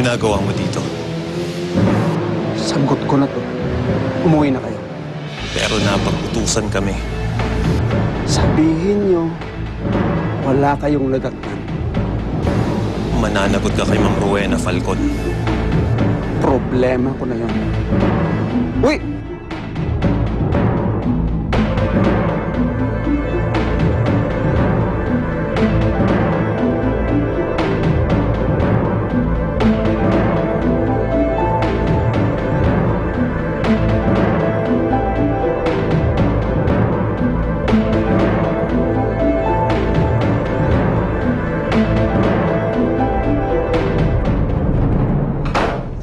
ginagawa mo dito? Sagot ko na to. Umuwi na kayo. Pero napag-utusan kami. Sabihin nyo, wala kayong nadatnan. Mananagot ka kay Ma'am Rowena Falcon. Problema ko na yun. Uy!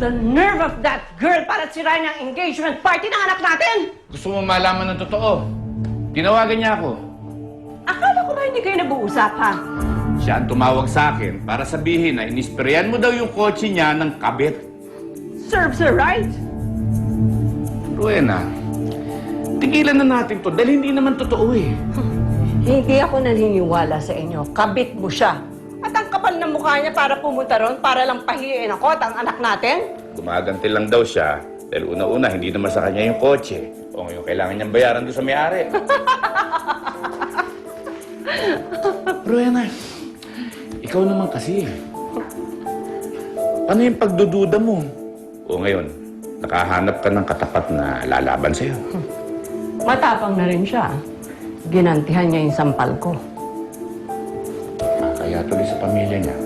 The nerve of that girl para sirain ang engagement party ng anak natin! Gusto mo malaman ng totoo? Tinawagan niya ako. Akala ko ba hindi kayo nag-uusap, ha? Siya ang tumawag sa akin para sabihin na inisperyan mo daw yung kotse niya ng kabit. Serves her right? Rowena, tigilan na natin to dahil hindi naman totoo eh. Hindi ako naniniwala sa inyo. Kabit mo siya. At ang kapal ng mukha niya para pumunta ron para lang pahiyain ako at ang anak natin? Gumaganti lang daw siya dahil una-una hindi naman sa kanya yung kotse. O ngayon kailangan niyang bayaran doon sa may-ari. Rowena, ikaw naman kasi. Ano yung pagdududa mo? O ngayon, nakahanap ka ng katapat na lalaban sa'yo. Matapang na rin siya. Ginantihan niya yung sampal ko. Kaya tuloy sa pamilya niya.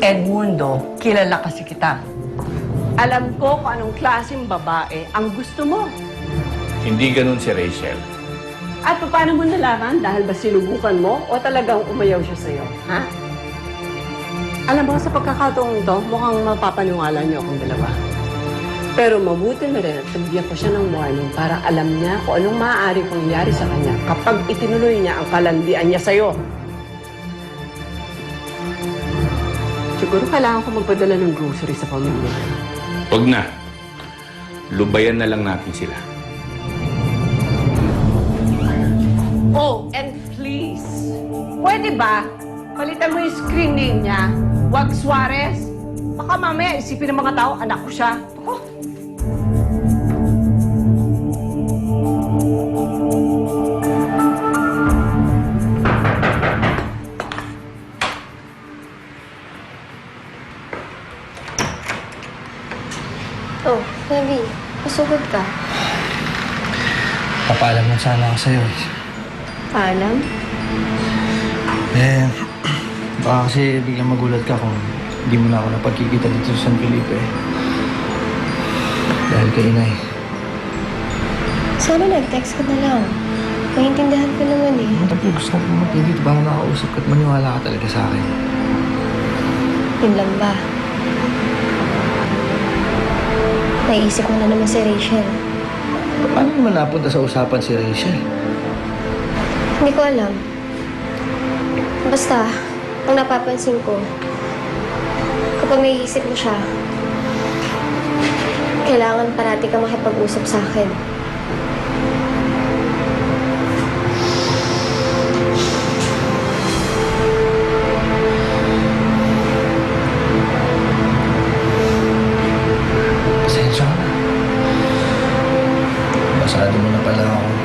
Edmundo, kilala kasi kita. Alam ko kung anong klaseng babae ang gusto mo. Hindi ganun si Rachel. At paano mo nalaman? Dahil ba sinubukan mo o talagang umayaw siya sa'yo? Ha? Alam mo, sa pagkakataong to, mukhang mapapaniwala niyo akong dalawa. Pero mabuti na rin at nabigyan ko siya ng warning para alam niya kung anong maaari kong nangyari sa kanya kapag itinuloy niya ang kalandian niya sa'yo. Siguro kailangan ko magpadala ng grocery sa pamilya. Huwag na. Lubayan na lang natin sila. Oh, and please, pwede ba palitan mo yung screen name niya? Wag Suarez. Baka mamaya isipin ng mga tao, anak ko siya. Oh. Oh, Levi, masugod ka. Papaalam lang sana ako sa'yo eh. Paalam? Eh, baka kasi biglang magulat ka kung hindi mo na ako napagkikita dito sa San Felipe. Dahil kay inay. Sana nag-text ka na lang. Maintindihan ko naman eh. Tapi gusto ko pumatay dito para makausap ka at maniwala ka talaga sa akin. Yun lang ba? Naisip mo na naman si Rachel. Paano naman napunta sa usapan si Rachel? Hindi ko alam. Basta, ang napapansin ko, kapag may isip mo siya, kailangan parati ka makipag-usap sa akin. Pasensya ka na. Basado mo na pala ako.